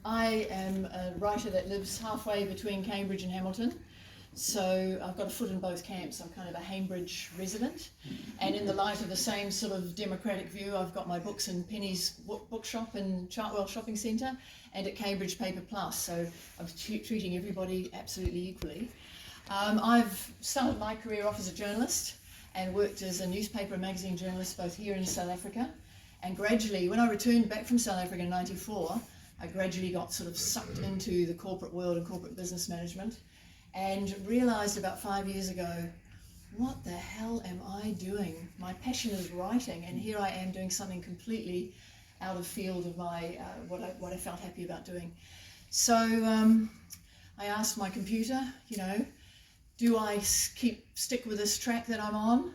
I am a writer that lives halfway between Cambridge and Hamilton. So I've got a foot in both camps. I'm kind of a Cambridge resident. And in the light of the same sort of democratic view, I've got my books in Penny's bookshop in Chartwell Shopping Centre and at Cambridge Paper Plus. So I'm treating everybody absolutely equally. I've started my career off as a journalist and worked as a newspaper and magazine journalist both here in South Africa. And gradually, when I returned back from South Africa in '94, I gradually got sort of sucked into the corporate world and corporate business management and realised about 5 years ago, what the hell am I doing? My passion is writing, and here I am doing something completely out of field of my what I felt happy about doing. So I asked my computer, do I stick with this track that I'm on?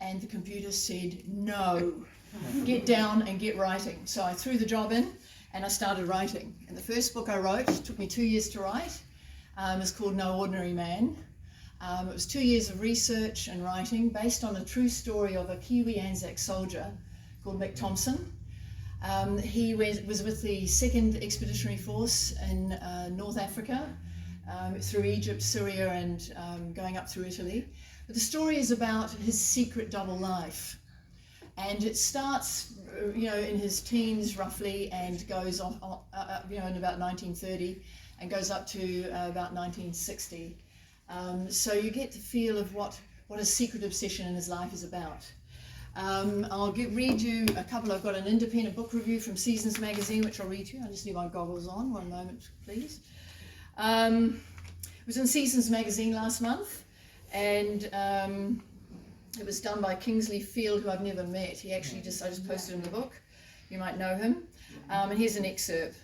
And the computer said, no, get down and get writing. So I threw the job in and I started writing. And the first book I wrote, took me 2 years to write, is called No Ordinary Man. It was 2 years of research and writing based on a true story of a Kiwi Anzac soldier called Mick Thompson. He was with the 2nd Expeditionary Force in North Africa, through Egypt, Syria, and going up through Italy. But the story is about his secret double life. And it starts, in his teens roughly, and goes on, in about 1930, and goes up to about 1960. So you get the feel of what his secret obsession in his life is about. I'll read you a couple. I've got an independent book review from Seasons magazine, which I'll read to you. I'll just leave my goggles on. One moment, please. It was in Seasons magazine last month, and it was done by Kingsley Field, who I've never met. I just posted him the book. You might know him. And here's an excerpt.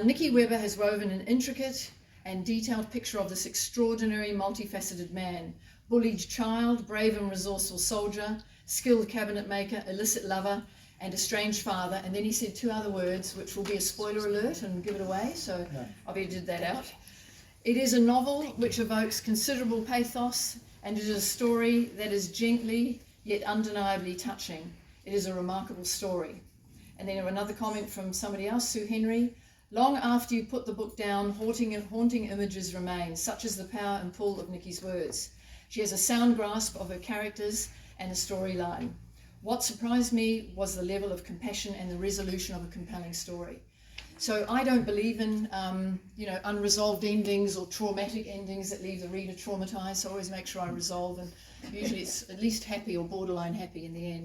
Nicky Webber has woven an intricate and detailed picture of this extraordinary, multifaceted man. Bullied child, brave and resourceful soldier, skilled cabinet maker, illicit lover, and estranged father. And then he said 2 other words, which will be a spoiler alert and give it away, so I've edited that out. It is a novel which evokes considerable pathos, and it is a story that is gently yet undeniably touching. It is a remarkable story. And then another comment from somebody else, Sue Henry. Long after you put the book down, haunting images remain, such is the power and pull of Nicky's words. She has a sound grasp of her characters and a storyline. What surprised me was the level of compassion and the resolution of a compelling story. So I don't believe in, unresolved endings or traumatic endings that leave the reader traumatized. So I always make sure I resolve, and usually it's at least happy or borderline happy in the end.